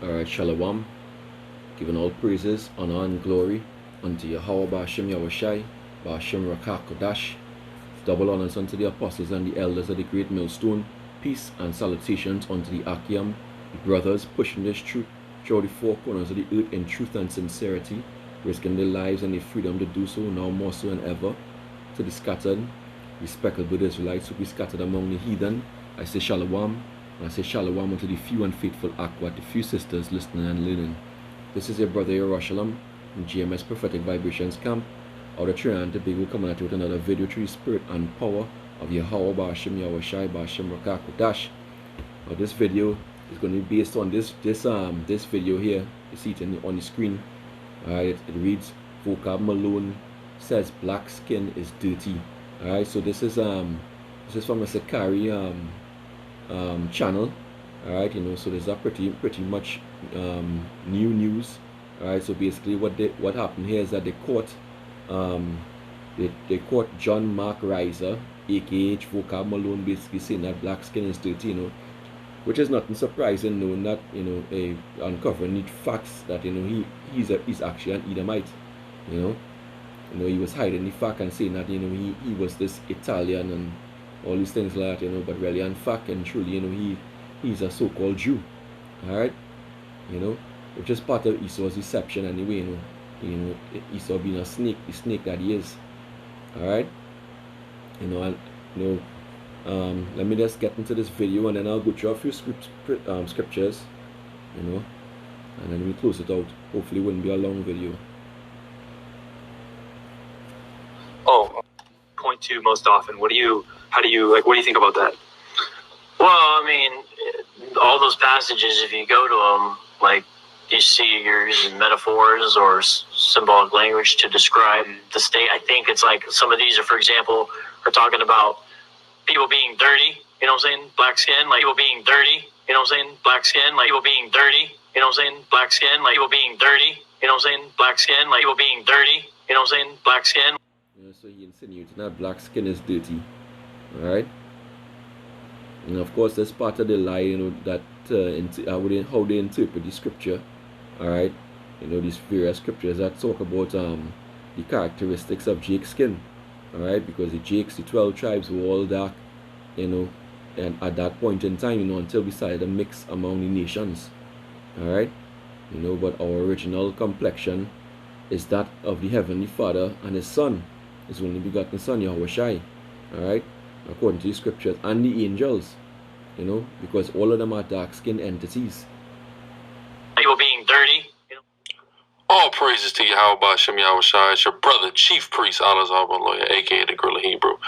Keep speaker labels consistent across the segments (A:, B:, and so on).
A: Alright, Shalom. Giving all praises, honor, and glory unto Yahweh Ba'ashem Yahushai, Ba'ashem Rakah Kodash. Double honors unto the apostles and the elders of the great millstone. Peace and salutations unto the Akim, the brothers pushing this truth through the four corners of the earth in truth and sincerity, risking their lives and their freedom to do so, now more so than ever. To the scattered, respectable Israelites who be scattered among the heathen, I say Shalom. And I say Shalom unto the few and faithful Aqua, the few sisters listening and learning. This is your brother Yerushalayim in GMS Prophetic Vibrations Camp, out of Trinidad and Tobago, coming at you with another video through the spirit and power of Yahweh Ba'ashem Yahushai Ba'ashem Rakah Kodash. Now this video is going to be based on this video here. You see it on the screen. Alright, it reads, Vocab Malone says black skin is dirty. Alright, so this is from a Sakari channel. Alright, so there's a pretty much new news. Alright, so basically what happened here is that they caught John Mark Rieser, aka Vocab Malone, basically saying that black skin is dirty, which is nothing surprising, knowing that uncovering the facts that he's actually an Edomite. He was hiding the fact and saying that he was this Italian and all these things like that, but really in fact and truly he's a so-called Jew. Alright, which is part of Esau's deception anyway. Esau being a snake, the snake that he is. Alright, let me just get into this video and then I'll go through a few scriptures, and then we close it out. Hopefully it wouldn't be a long video.
B: Oh, point to most often. What do you think about that?
C: Well, I mean, all those passages, if you go to them, you see you're using metaphors or symbolic language to describe the state. I think it's like some of these are, for example, are talking about people being dirty, black skin, like people being dirty, black skin, like people being dirty, black skin, like people being dirty, black skin, like people being dirty, black skin.
A: So he insinuates that black skin is dirty. Alright? And of course that's part of the lie, that how they interpret the scripture. Alright? These various scriptures that talk about the characteristics of Jake's skin. Alright, because the 12 tribes were all dark, and at that point in time, until we started to mix among the nations. Alright? But our original complexion is that of the Heavenly Father and His Son, His only begotten Son, Yahushai. Alright? According to the scriptures, and the angels, because all of them are dark-skinned entities.
C: People being dirty.
D: All praises to Yahweh Ba'ashem Yahushai. It's your brother, Chief Priest Alazar Lawyer, a.k.a. the Gorilla Hebrew.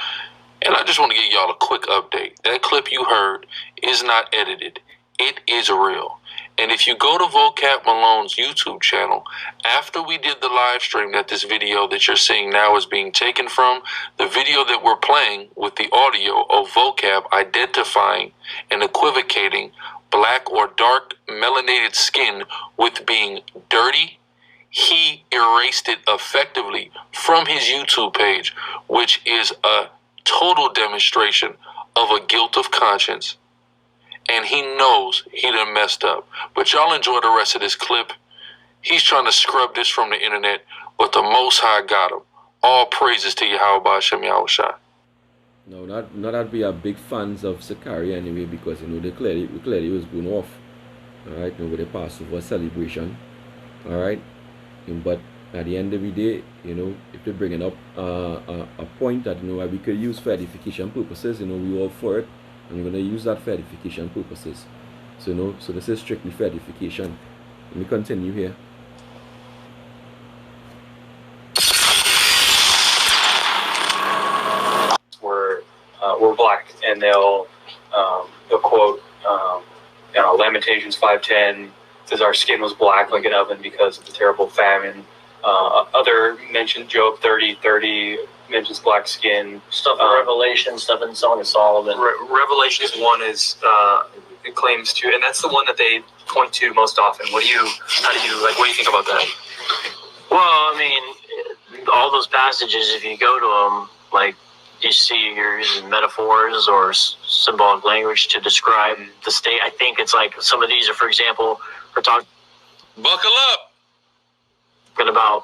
D: And I just want to give y'all a quick update. That clip you heard is not edited. It is real. And if you go to Vocab Malone's YouTube channel, after we did the live stream that this video that you're seeing now is being taken from, the video that we're playing with the audio of Vocab identifying and equivocating black or dark melanated skin with being dirty, he erased it effectively from his YouTube page, which is a total demonstration of a guilt of conscience. And he knows he done messed up. But y'all enjoy the rest of this clip. He's trying to scrub this from the internet, but the Most High got him. All praises to Yahweh Ba'ashem Yahushai.
A: No, not that we are big fans of Sakari anyway, because they clearly was going off. Alright, with the Passover celebration. Alright. But at the end of the day, if they're bringing up a point that we could use for edification purposes, we all for it, and we're going to use that for edification purposes. So so this is strictly for edification. Let me continue here.
B: We're black, and they'll quote Lamentations 5:10 says our skin was black like an oven because of the terrible famine. Other mentioned Job 30:30 mentions black skin.
C: Stuff in Revelation, stuff in Song of Solomon.
B: Revelations 1 is it claims to, and that's the one that they point to most often. What do you think about that?
C: Well, I mean, all those passages, if you go to them, you see you're using metaphors or symbolic language to describe the state. I think it's like some of these are, for example, we're talking
D: Buckle up.
C: about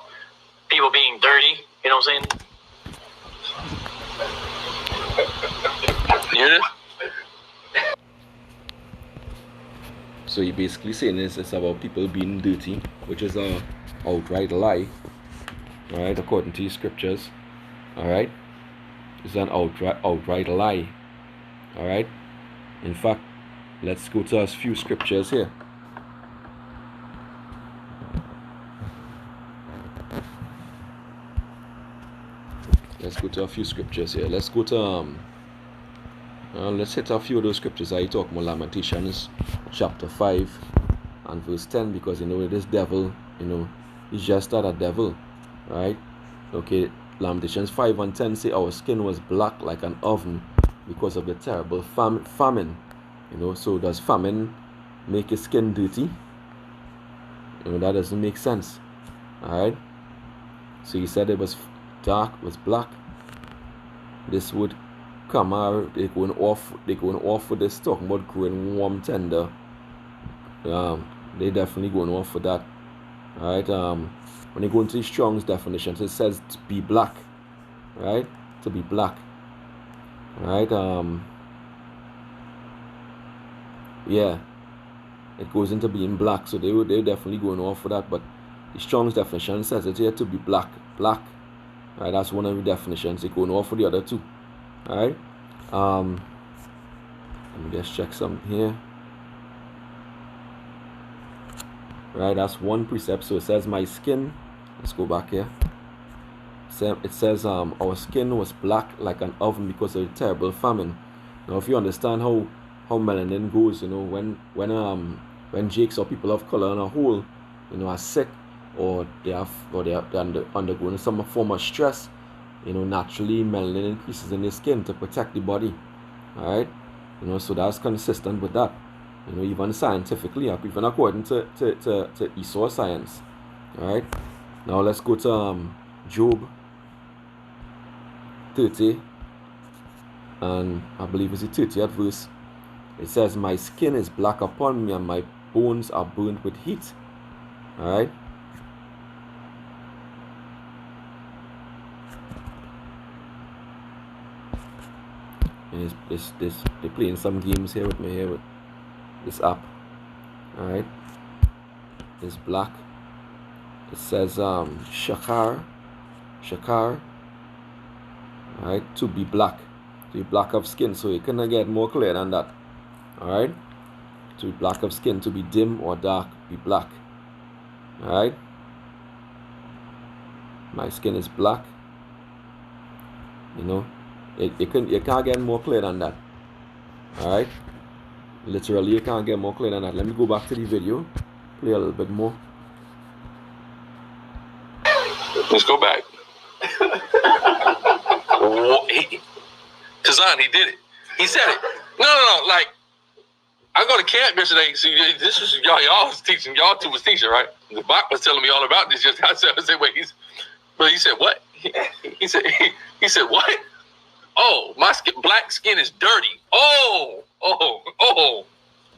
C: people being dirty. You know what I'm saying?
D: You hear this?
A: So you're basically saying it's about people being dirty, which is a outright lie, alright, according to your scriptures, alright? It's an outright lie, alright? In fact, let's go to a few scriptures here. Let's go to a few scriptures here. Let's go to let's hit a few of those scriptures. I talk about Lamentations chapter 5 and verse 10, because this devil, he's just not a devil, right? Okay, Lamentations 5 and 10 say our skin was black like an oven because of the terrible famine. So does famine make his skin dirty? That doesn't make sense. Alright, so he said it was dark, was black. This would come out, they're going off for this, talking about growing warm, tender. They definitely going off for that. Alright, when you go into the Strong's definitions, it says to be black, right? To be black. Alright, yeah, it goes into being black, so they're definitely going off for that. But the Strong's definition says it here to be black. Right, that's one of the definitions. They're going off for the other two. Alright, let me just check something here. Right, that's one precept. So it says my skin, let's go back here. It says our skin was black like an oven because of the terrible famine. Now if you understand how melanin goes, when Jakes or people of color on a whole, are sick, or they're undergoing some form of stress, naturally melanin increases in their skin to protect the body. Alright, so that's consistent with that, even scientifically, even according to Esau science. Alright, now let's go to Job 30, and I believe it's the 30th verse. It says my skin is black upon me and my bones are burnt with heat. Alright, and they're playing some games here with me here with this app. Alright, it's black. It says shakar, alright, to be black, to be black of skin. So you cannot get more clear than that. Alright, to be black of skin, to be dim or dark, be black. Alright, my skin is black. You can't get more clear than that. Alright, literally you can't get more clear than that. Let me go back to the video, play a little bit more.
D: Let's go back. Kazan, he did it. He said it. No. Like, I go to camp yesterday. So this was y'all was teaching. Y'all two was teaching, right? The Bach was telling me all about this. Just I said, wait. But he said what? He said what? Oh, my black skin is dirty. Oh.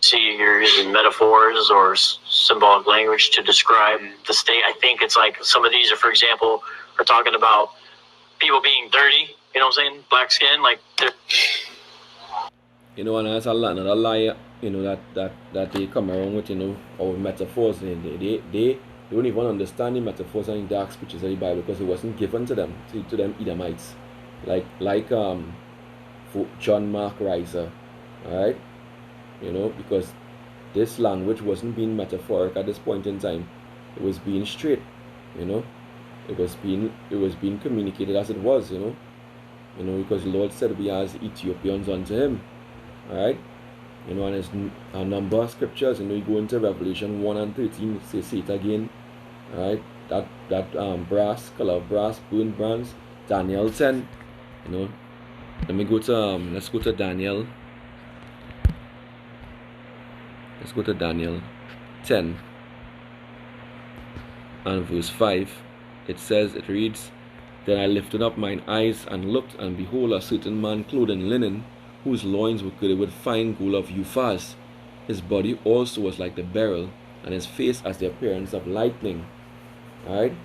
C: See, you're using metaphors or symbolic language to describe the state. I think it's like some of these are, for example, we're talking about people being dirty. You know what I'm saying? Black skin, like they're.
A: And that's another lie, that they come around with, our metaphors. They don't even understand the metaphors and the dark speeches of the Bible, because it wasn't given to them, to them Edomites. Like J.M.Rieser, alright? Because this language wasn't being metaphoric at this point in time. It was being straight, It was being communicated as it was, because the Lord said we as Ethiopians unto him. Alright? And there's a number of scriptures, you go into Revelation 1 and 13, say it again. Alright? That brass, color of brass, burnt bronze. Daniel 10, let me go to let's go to Daniel. Let's go to Daniel 10 and verse 5. It reads, Then I lifted up mine eyes and looked, and behold, a certain man clothed in linen, whose loins were girded with fine gold of Uphaz. His body also was like the beryl, and his face as the appearance of lightning. Alright?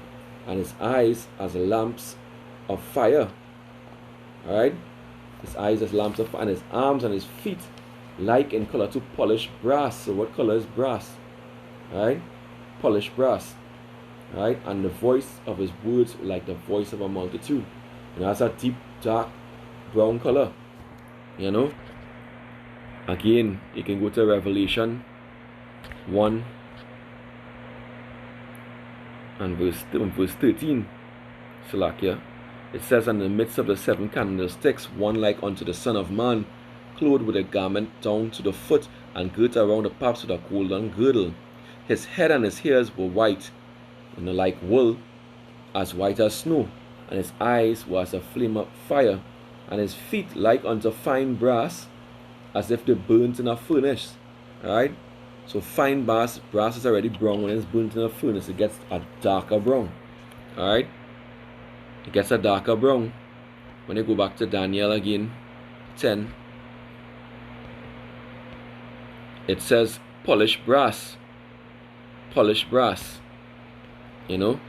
A: And his eyes as lamps of fire. Alright? His eyes as lamps of fire, and his arms and his feet like in color to polished brass. So what color is brass? Alright? Polished brass. Right, and the voice of his words like the voice of a multitude. You know, that's a deep, dark brown color. You know, again, you can go to Revelation 1 and verse 13. Salakia. It says, in the midst of the 7 candlesticks, one like unto the Son of Man, clothed with a garment down to the foot, and girt around the paps with a golden girdle. His head and his hairs were white, like wool, as white as snow, and his eyes were as a flame of fire, and his feet like unto fine brass, as if they burnt in a furnace. Alright? So fine brass is already brown. When it's burnt in a furnace, it gets a darker brown. Alright? It gets a darker brown. When you go back to Daniel again, 10, it says polished brass. Polished brass. You know,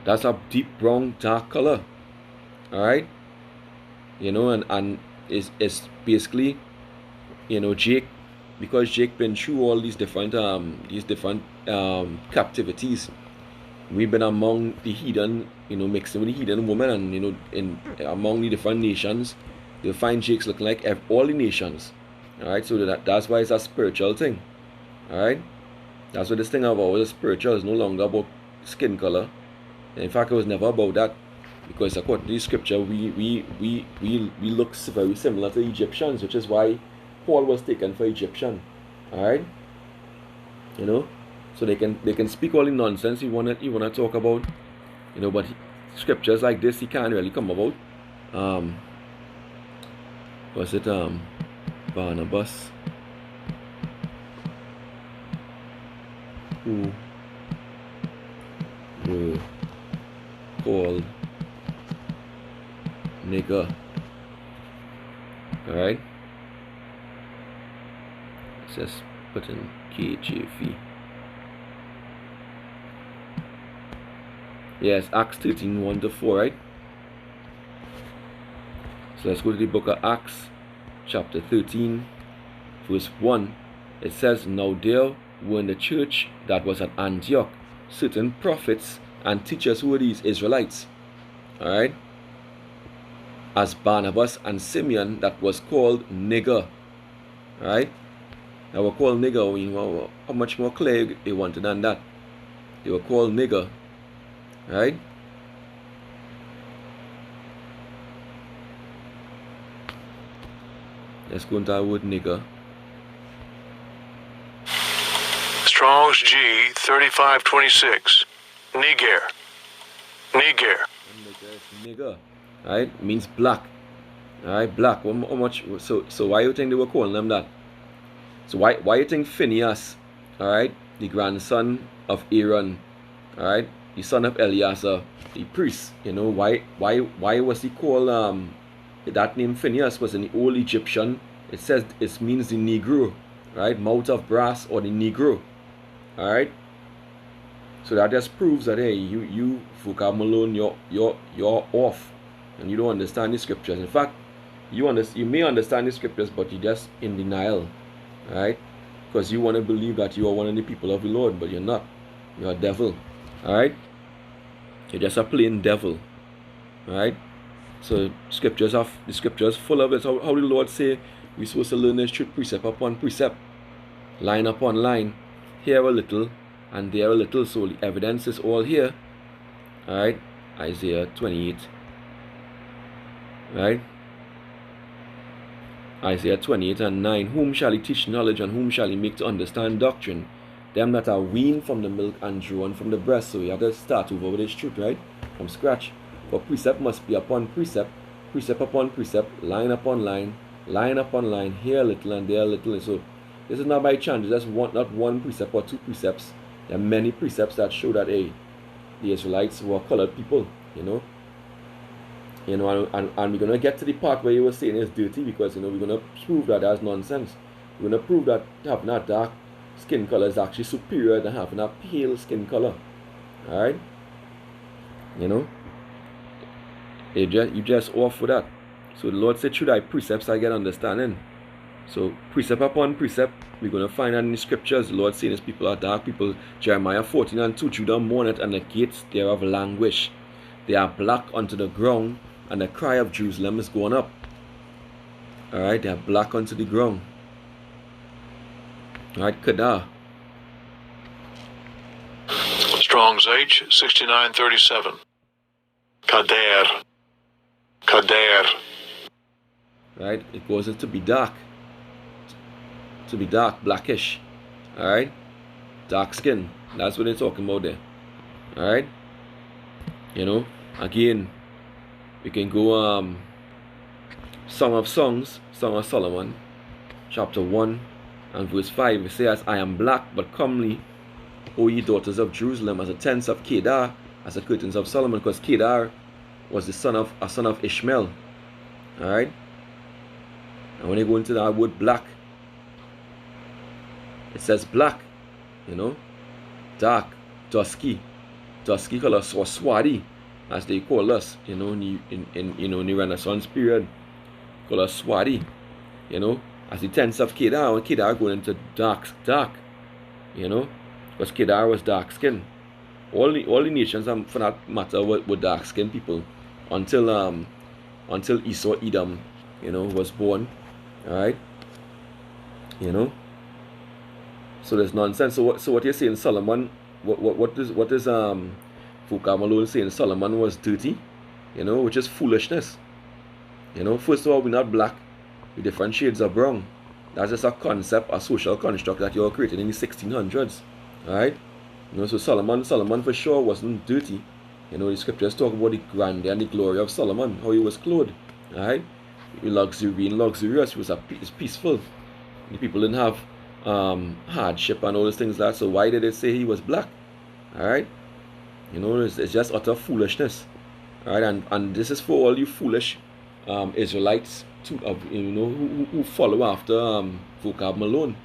A: that's a deep brown, dark color. Alright? You know, and it's basically, you know, Jake, because Jake been through all these different captivities. We've been among the heathen, you know, mixing with the heathen woman, and you know, among the different nations, you'll find Jake's looking like all the nations. Alright, so that's why it's a spiritual thing. Alright? That's what this thing about is spiritual. It's no longer about skin color. In fact, it was never about that, because according to the scripture, we look very similar to Egyptians, which is why Paul was taken for Egyptian. Alright? You know? So they can speak all the nonsense you wanna talk about, you know, but scriptures like this he can't really come about. Barnabas, who were called nigger. Alright? Let's just put in KJV. Yes, Acts 13, 1-4, right? So let's go to the book of Acts, chapter 13, verse 1. It says, now there were in the church that was at Antioch certain prophets and teachers who were these Israelites. Alright? As Barnabas and Simeon, that was called nigger. Alright? They were called nigger. You know, how much more clear they wanted than that? They were called nigger. Right? Let's go into our word nigger.
E: Strong's G 3526. Niger. Niger.
A: Nigger. Right? Means black. Alright, black. How much? So why you think they were calling them that? So why you think Phineas, alright, the grandson of Aaron, alright, the son of Eleazar, the priest, you know, why was he called that name Phineas? Was in the old Egyptian, it says it means the Negro, right? Mouth of brass, or the Negro. Alright? So that just proves that, hey, you Vocab Malone, you're off, and you don't understand the scriptures. In fact, you may understand the scriptures, but you're just in denial. Alright? Because you want to believe that you are one of the people of the Lord, but you're not. You're a devil. Alright? You're just a plain devil. Alright? So the scriptures full of it. How the Lord say we're supposed to learn this truth precept upon precept, line upon line, here a little and there a little. So the evidence is all here. Alright? Isaiah 28. Right? Isaiah 28 and 9. Whom shall he teach knowledge, and whom shall he make to understand doctrine? Them that are weaned from the milk and drawn from the breast. So we have to start over with this truth, right? From scratch. For precept must be upon precept, precept upon precept, line upon line, line upon line, here a little and there a little. So this is not by chance. It's just not one precept or two precepts. There are many precepts that show that, hey, the Israelites were colored people, you know. You know, and we're gonna get to the part where you were saying it's dirty, because, you know, we're gonna prove that that's nonsense. We're gonna prove that having a dark skin color is actually superior than having a pale skin color. Alright? You know? You just off for that. So the Lord said, through thy precepts I get understanding. So precept upon precept, we're going to find out in the scriptures, the Lord saying his people are dark people. Jeremiah 14:2, Judah mourneth, and the gates thereof languish. They are black unto the ground, and the cry of Jerusalem is going up. Alright, they are black unto the ground. Alright, Kedah.
E: Strong's H, 6937. Kader. Kader.
A: Right, it goes into be dark. To be dark, blackish. Alright, dark skin. That's what they're talking about there. Alright, you know, again, we can go Song of Songs, Song of Solomon, chapter 1 and verse 5. It says, I am black but comely, O ye daughters of Jerusalem, as the tents of Kedar, as the curtains of Solomon, because Kedar was a son of Ishmael. Alright, and when you go into that word black, it says black, you know, dark, dusky color, or swarthy, as they call us, you know, in the Renaissance period, call us swarthy, you know, as the tents of Kedar, when Kedar going into dark, you know, because Kedar was dark skin. All the nations, for that matter, were dark skinned people until Esau, Edom, you know, was born. Alright, you know. So there's nonsense. So what you're saying, Solomon? What is Vocab Malone saying? Solomon was dirty, you know, which is foolishness. You know, first of all, we're not black. We're different shades of brown. That's just a concept, a social construct that you're creating in the 1600s. Alright? You know, so Solomon for sure wasn't dirty. You know, the scriptures talk about the grandeur and the glory of Solomon, how he was clothed. Alright? Being luxurious, he was peaceful. The people didn't have hardship and all those things like that. So why did they say he was black? Alright? You know, it's just utter foolishness. Alright, and this is for all you foolish Israelites who follow after Vocab Malone.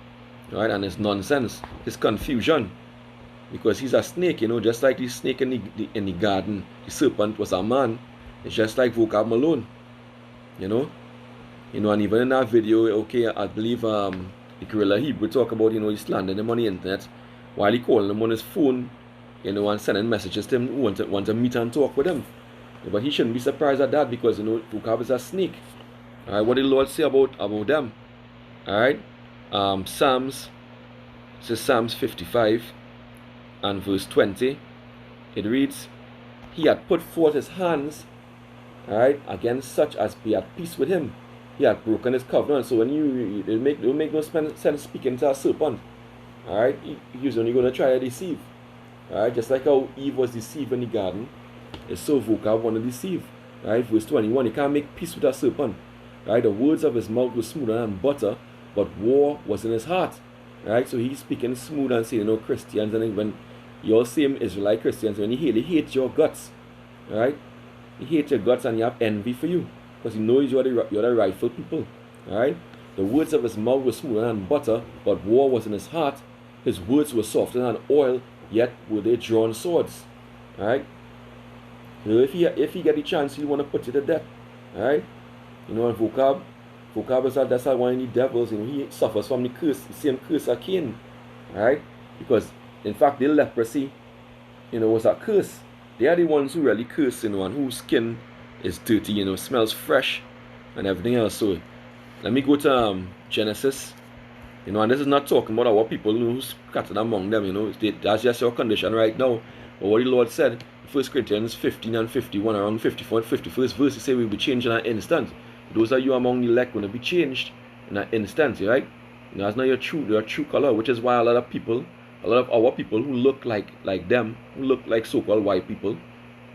A: Right, and it's nonsense, it's confusion, because he's a snake, you know, just like the snake in the garden. The serpent was a man. It's just like Vocab Malone, you know, and even in that video, okay, I believe the Guerrilla Hebrew talk about, you know, he's slandering him on the internet while he calling him on his phone, you know, and sending messages to him who want to meet and talk with him. But he shouldn't be surprised at that, because, you know, Vocab is a snake. Alright, what did the Lord say about them? Alright, Psalms 55 and verse 20. It reads, he had put forth his hands, alright, against such as be at peace with him. He had broken his covenant. So when it will make no sense speaking to a serpent. Alright, he's only going to try to deceive. Alright, just like how Eve was deceived in the garden, it's so Vocab want to deceive. Alright, verse 21, he can't make peace with a serpent. Right, the words of his mouth were smoother than butter, but war was in his heart. Right, so he's speaking smooth and saying, you know, Christians, and when you're same Israelite Christians, when they hate your guts, right? He hate your guts and you have envy for you, because he knows you're the rightful people. Right? The words of his mouth were smoother than butter, but war was in his heart. His words were softer than oil, yet were they drawn swords. Right? You know, if he get the chance, he want to put you to death. Right? You know, and Vocab is that's one of the devils. You know, he suffers from the curse, the same curse of Cain. Alright? Because in fact the leprosy, you know, was a curse. They are the ones who really curse, you know, and whose skin is dirty, you know, smells fresh and everything else. So let me go to Genesis. You know, and this is not talking about our people who's scattered among them, you know. That's just your condition right now. But what the Lord said, 1 Corinthians 15 and 51, around 54 and 51st verse, he said we'll be changed in an instant. Those of you among the elect going to be changed in an instant, right? You know, that's not your true color, which is why a lot of our people who look like them, who look like so-called white people,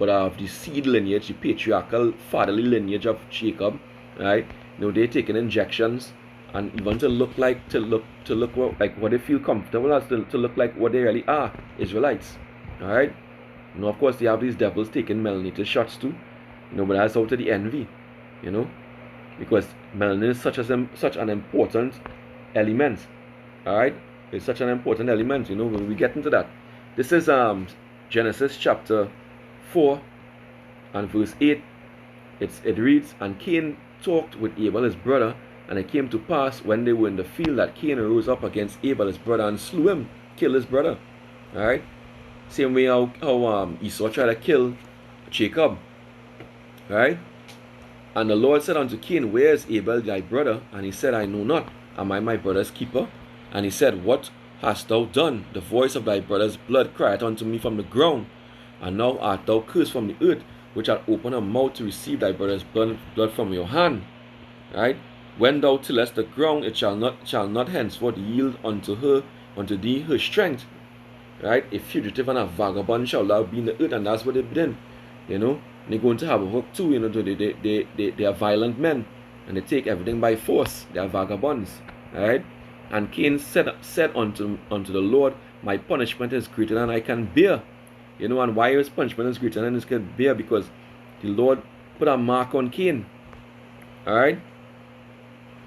A: but of the seed lineage, the patriarchal fatherly lineage of Jacob, right? You know, they're taking injections, and even to look like what they feel comfortable as, to look like what they really are, Israelites. Alright? You know, of course they have these devils taking melanated shots too. But that's out of the envy, because melanin is such an important element. All right, it's such an important element. When we get into that, this is Genesis chapter 4 and verse 8. It reads, "And Cain talked with Abel his brother, and it came to pass when they were in the field that Cain rose up against Abel his brother and slew him," killed his brother. All right, same way how Esau tried to kill Jacob. All right, and the Lord said unto Cain, "Where is Abel thy brother?" And he said, "I know not. Am I my brother's keeper?" And he said, "What hast thou done? The voice of thy brother's blood crieth unto me from the ground. And now art thou cursed from the earth, which hath opened her mouth to receive thy brother's blood from your hand." Right? "When thou tillest the ground, it shall not henceforth yield unto thee her strength." Right? "A fugitive and a vagabond shall thou be in the earth," and that's what they've been. They're going to have a hook too. They are violent men, and they take everything by force. They are vagabonds. Right? "And Cain said unto the Lord, My punishment is greater than I can bear." And why his punishment is greater than he can bear? Because the Lord put a mark on Cain. Alright?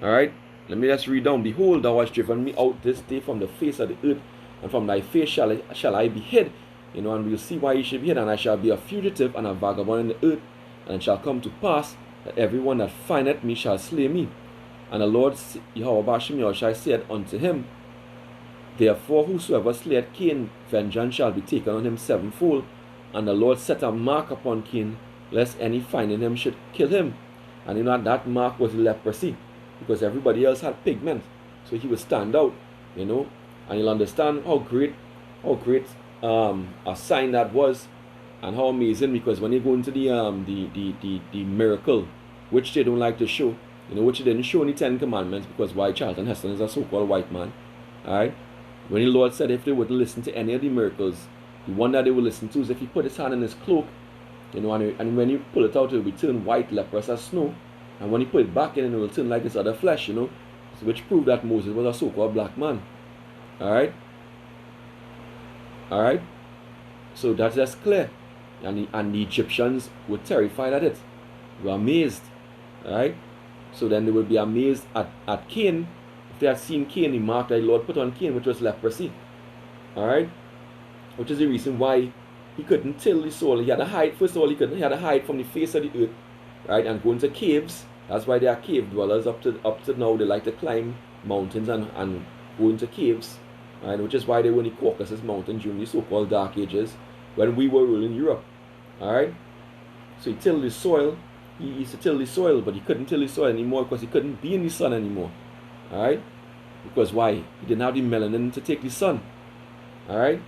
A: Alright? Let me just read down. "Behold, thou hast driven me out this day from the face of the earth, and from thy face shall I be hid." And we'll see why he should be hid. "And I shall be a fugitive and a vagabond in the earth, and it shall come to pass that everyone that findeth me shall slay me. And the Lord Yahweh said unto him, Therefore whosoever slayeth Cain, vengeance shall be taken on him sevenfold. And the Lord set a mark upon Cain, lest any finding him should kill him." And that mark was leprosy, because everybody else had pigment, so he would stand out. And you'll understand how great a sign that was, and how amazing. Because when you go into the miracle, which they don't like to show, which he didn't show in the 10 Commandments, because why? Charlton Heston is a so-called white man. Alright? When the Lord said if they wouldn't listen to any of the miracles, the one that they would listen to is if he put his hand in his cloak, and when you pull it out, it will be turned white, leprous as snow. And when you put it back in, it will turn like his other flesh, which proved that Moses was a so-called black man. Alright? Alright? So that's just clear. And the Egyptians were terrified at it. They were amazed. Alright? So then they would be amazed at Cain, if they had seen Cain, the mark that the Lord put on Cain, which was leprosy. Alright? Which is the reason why he couldn't till the soil. He had to hide. First of all, he had to hide from the face of the earth. Right? And go into caves. That's why they are cave dwellers up to now. They like to climb mountains and go into caves. Right? Which is why they were in the Caucasus Mountains during the so-called Dark Ages, when we were ruling Europe. Alright? So he tilled the soil. He used to till the soil, but he couldn't till the soil anymore because he couldn't be in the sun anymore. Alright? Because why? He didn't have the melanin to take the sun. Alright?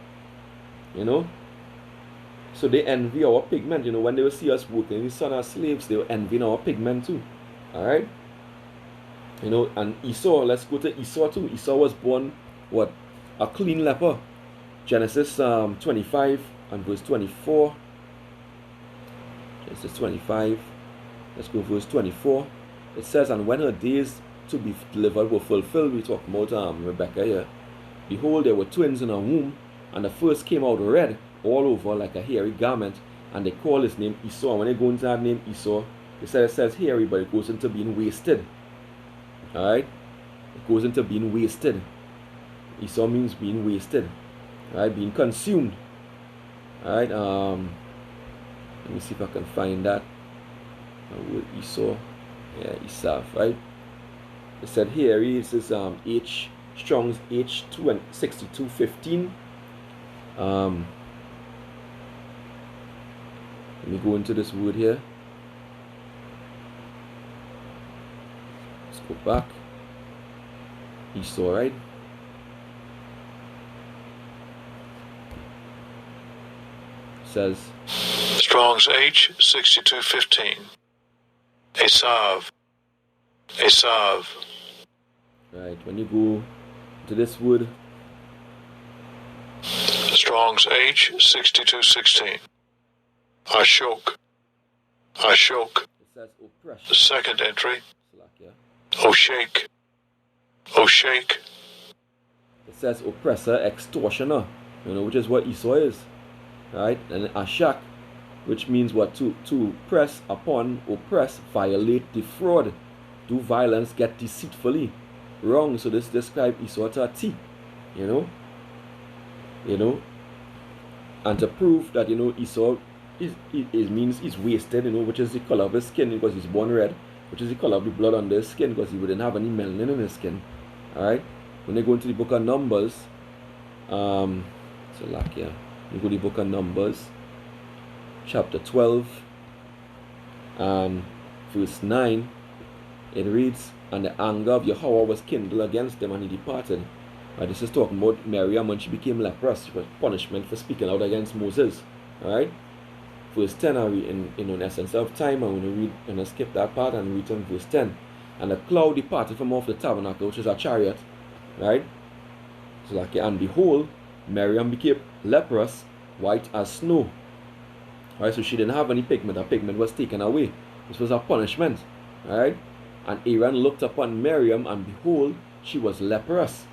A: So they envy our pigment. When they will see us working in the sun as slaves, they will envy our pigment too. Alright? And Esau, let's go to Esau too. Esau was born, what? A clean leper. Genesis 25 and verse 24. Genesis 25. Let's go verse 24. It says, "And when her days to be delivered were fulfilled," we talk about Rebecca here, "behold, there were twins in her womb, and the first came out red all over like a hairy garment, and they call his name Esau." When they go into that name Esau, it says hairy, but it goes into being wasted. Alright? It goes into being wasted. Esau means being wasted. Alright? Being consumed. Alright? Let me see if I can find that. Word Esau. Yeah, Esau, right? It said here, it says Strong's H2 and 6215. Let me go into this word here. Let's go back. Esau, right? It says
E: Strong's H6215. Esav.
A: Right, when you go to this word,
E: Strong's H6216. Ashok.
A: it says oppression.
E: The second entry.
A: Slack,
E: Oshake.
A: It says oppressor, extortioner, which is what Esau is. Right? And Ashak, which means what? To press upon, oppress, violate, defraud, do violence, get deceitfully. Wrong. So this describes Esau to a T. You know, and to prove that Esau it means he's wasted, which is the color of his skin because he's born red, which is the color of the blood under his skin because he wouldn't have any melanin in his skin. Alright, when they go into the book of Numbers, so like yeah, you go to the book of Numbers, chapter 12, verse 9, it reads, and the anger of Yahweh was kindled against them, and he departed. This is talking about Miriam when she became leprous. It was punishment for speaking out against Moses. Alright? Verse 10, I read in essence of time. I'm going to skip that part and read on verse 10. And the cloud departed from off the tabernacle, which is a chariot. Right? So like, and behold, Miriam became leprous, white as snow. Alright, so she didn't have any pigment. Her pigment was taken away. This was a punishment. Alright? And Aaron looked upon Miriam, and behold, she was leprous.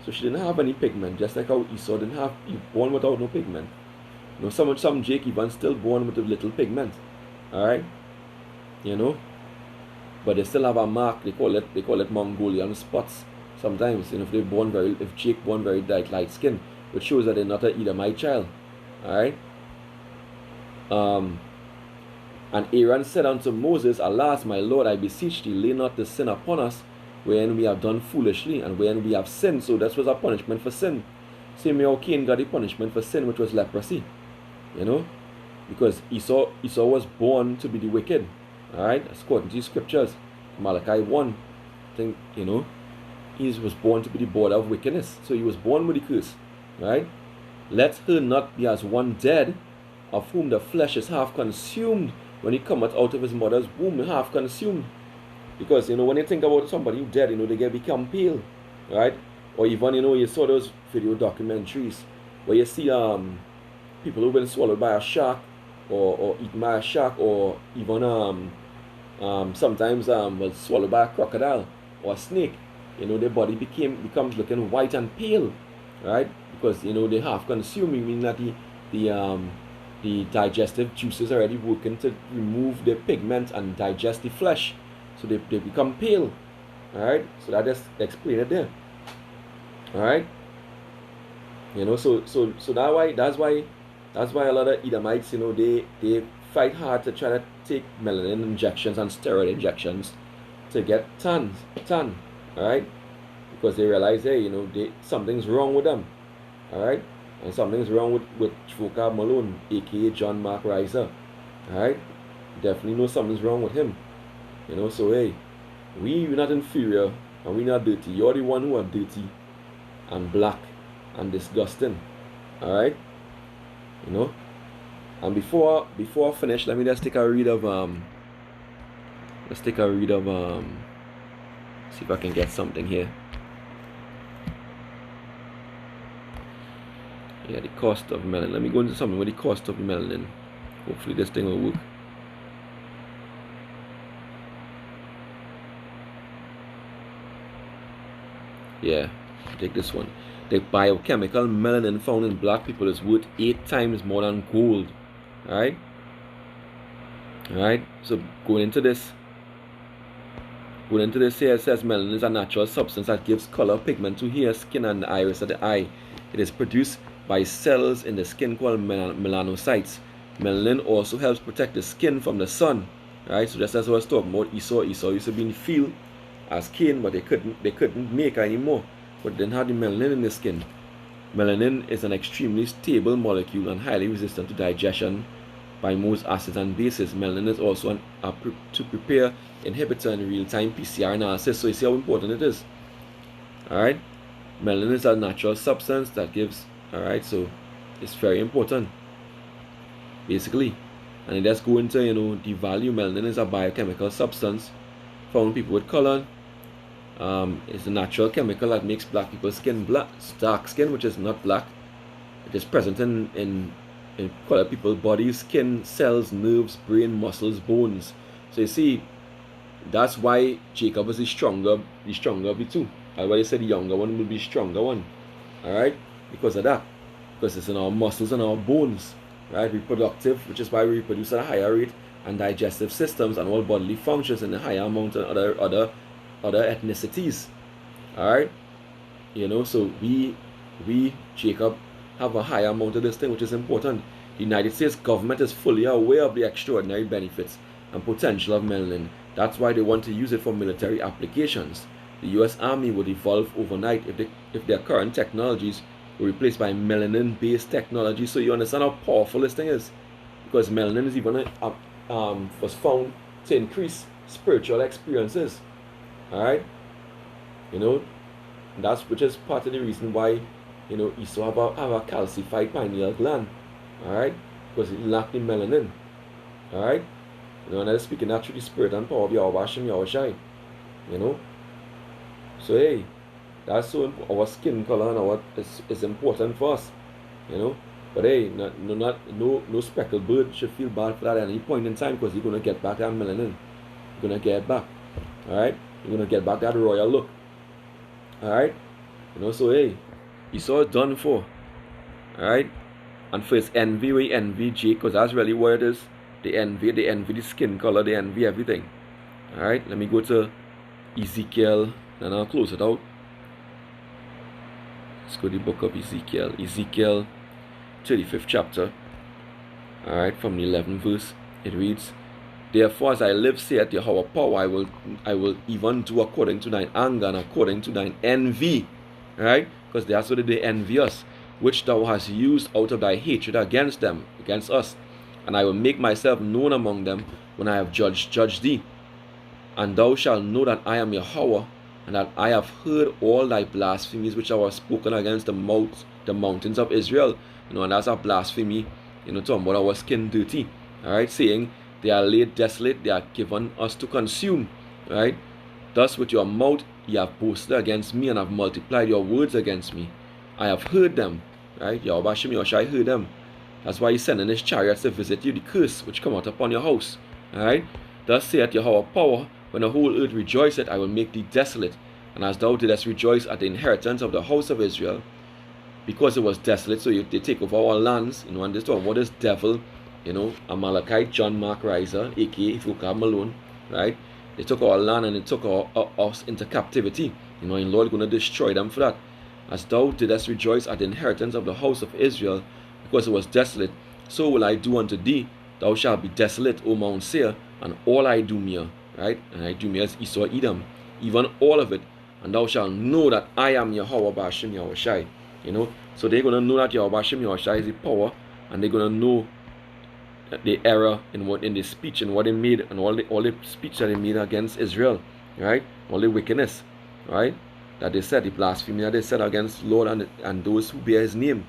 A: So she didn't have any pigment, just like how Esau didn't have, he born without no pigment. Some Jake even still born with a little pigment. Alright? But they still have a mark, they call it Mongolian spots. Sometimes, if Jake born very light skin, which shows that they're not an Edomite child. Alright? And Aaron said unto Moses, alas, my Lord, I beseech thee, lay not the sin upon us, when we have done foolishly, and when we have sinned. So that was a punishment for sin. Same way how Cain got the punishment for sin, which was leprosy. Because Esau was born to be the wicked. Alright, according to the scriptures. Malachi 1. I think, he was born to be the border of wickedness. So he was born with the curse. Right? Let her not be as one dead, of whom the flesh is half consumed, when he cometh out of his mother's womb, half consumed. Because, when you think about somebody who's dead, they become pale. Right? Or even, you saw those video documentaries where you see people who've been swallowed by a shark, or eaten by a shark, or even sometimes was swallowed by a crocodile or a snake. Their body becomes looking white and pale. Right? Because, they half consuming, meaning that the digestive juices are already working to remove the pigment and digest the flesh. So they become pale. Alright? So that just explain it there. Alright? So that's why a lot of Edomites, they fight hard to try to take melanin injections and steroid injections to get tan. Alright? Because they realize, hey, something's wrong with them. Alright? And something's wrong with Vocab Malone, aka J.M.Rieser. Alright? Definitely know something's wrong with him. So hey, we're not inferior and we're not dirty. You're the one who are dirty and black and disgusting. Alright? And before I finish, let me just take a read of see if I can get something here. Yeah, the cost of melanin. Let me go into something with the cost of melanin. Hopefully this thing will work. Yeah, take this one. The biochemical melanin found in black people is worth 8 times more than gold. Alright? So going into this here, it says melanin is a natural substance that gives color, pigment to hair, skin, and the iris of the eye. It is produced by cells in the skin called melanocytes. Melanin also helps protect the skin from the sun. Right? So just as I was talking about Esau used to be in the field as Cain, but they couldn't make anymore. But they didn't have the melanin in the skin. Melanin is an extremely stable molecule and highly resistant to digestion by most acids and bases. Melanin is also to prepare inhibitor in real-time PCR analysis. So you see how important it is. Alright? Melanin is a natural substance that gives, alright, so it's very important. Basically. And let's go into, the value. Melanin is a biochemical substance found in people with color. It's a natural chemical that makes black people's skin black, dark skin, which is not black. It is present in colored people's bodies, skin, cells, nerves, brain, muscles, bones. So you see, that's why Jacob is the stronger of the two. That's why they say the younger one will be the stronger one. Alright? Because of that. Because it's in our muscles and our bones. right? Reproductive, which is why we reproduce at a higher rate, and digestive systems and all bodily functions in a higher amount than other ethnicities. All right, you know, so we Jacob have a higher amount of this thing, which is important. The United States government is fully aware of the extraordinary benefits and potential of melanin. That's why they want to use it for military applications. The U.S. Army would evolve overnight if their current technologies were replaced by melanin-based technology. So you understand how powerful this thing is, because melanin is even was found to increase spiritual experiences. All right, you know, which is part of the reason why, you know, Esau have a calcified pineal gland. All right, because it lacked the melanin. All right, you know, and I'm speaking that through the spirit and power of Yahweh Hashem Yahweh Shai. You know, so hey, that's so our skin color and our is important for us. You know, but hey, no speckled bird should feel bad for that at any point in time, because you're gonna get back that melanin. You're gonna get it back. All right, you're gonna get back that royal look. All right, you know, so hey, Esau is done for. All right, and for his envy, we envy Jake, because that's really what it is. They envy the skin color, they envy everything. All right, let me go to Ezekiel, and I'll close it out. Let's go to the book of Ezekiel, 35th chapter. All right, from the 11th verse, it reads, "Therefore, as I live, saith Yahweh power, I will even do according to thine anger and according to thine envy." All right, because that's what they envy us, which thou hast used out of thy hatred against them, against us. And I will make myself known among them when I have judged thee. And thou shalt know that I am Yahweh, and that I have heard all thy blasphemies which thou hast spoken against the mountains of Israel. You know, and that's a blasphemy, you know, talking about our skin dirty. All right, saying they are laid desolate, they are given us to consume. Right? Thus with your mouth ye have boasted against me, and have multiplied your words against me. I have heard them. Right? Yahweh Hashem Yahushai heard them. That's why he's sending his chariots to visit you, the curse which come out upon your house. Alright? Thus saith Yahweh power, when the whole earth rejoiceth, I will make thee desolate. And as thou didst rejoice at the inheritance of the house of Israel, because it was desolate, so they take over our lands, you know, and this talk about this devil, you know, Amalekite, J.M.Rieser, aka Vocab Malone, right? They took our land and they took us into captivity. You know, and Lord is going to destroy them for that. As thou didst rejoice at the inheritance of the house of Israel, because it was desolate, so will I do unto thee. Thou shalt be desolate, O Mount Seir, and all Idumea, right? And Idumea is Esau, Edom, even all of it. And thou shalt know that I am Yahweh Ba'ashem Yahushai. You know, so they're going to know that Yahweh Ba'ashem Yahushai is the power, and they're going to know the error in the speech and what they made, and all the speech that they made against Israel, right? All the wickedness, right? That they said, the blasphemy that they said against Lord and those who bear his name.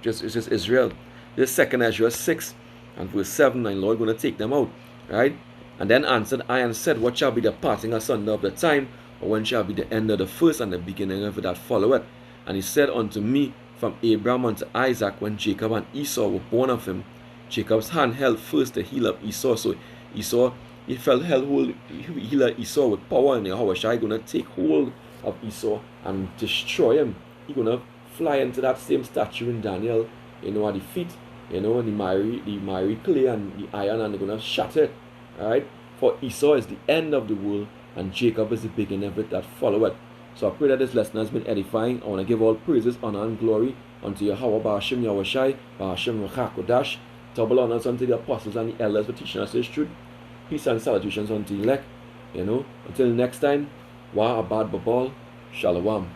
A: It's just Israel. This 2 Ezra 6 and verse 7, and Lord going to take them out, right? And then answered I and said, what shall be the parting asunder of the time, or when shall be the end of the first and the beginning of it that followeth? And he said unto me, from Abraham unto Isaac, when Jacob and Esau were born of him, Jacob's hand held first the heel of Esau. So Esau, he felt hold heel of Esau with power, and Yahweh Shai going to take hold of Esau and destroy him. He going to fly into that same statue in Daniel, you know, at the feet, you know, and the miry clay and the iron, and they're going to shatter it. Alright? For Esau is the end of the world, and Jacob is the beginning of it that followeth. So I pray that this lesson has been edifying. I want to give all praises, honor, and glory unto Yahweh Ba'ashem Yahushai, Ba'ashem Rachakodash. Double honors unto the apostles and the elders for teaching us this truth. Peace and salutations unto the elect. You know, until next time, Wa Abad Babal, Shalom.